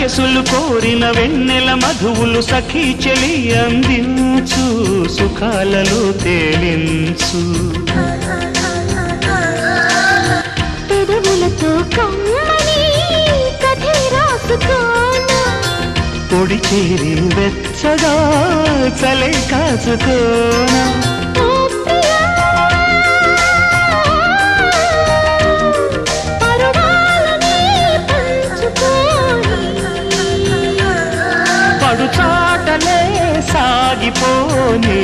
వయసులు కోరిన వెన్నెల మధువులు సఖీ చెలి అందించు సుఖాలలో తేలించు పెదవులతో కమ్మని కథే రాసుకోనా పొడి చేరి వెచ్చగా చలే కాచుకోనా పడు చాటలే సాగిపోనీ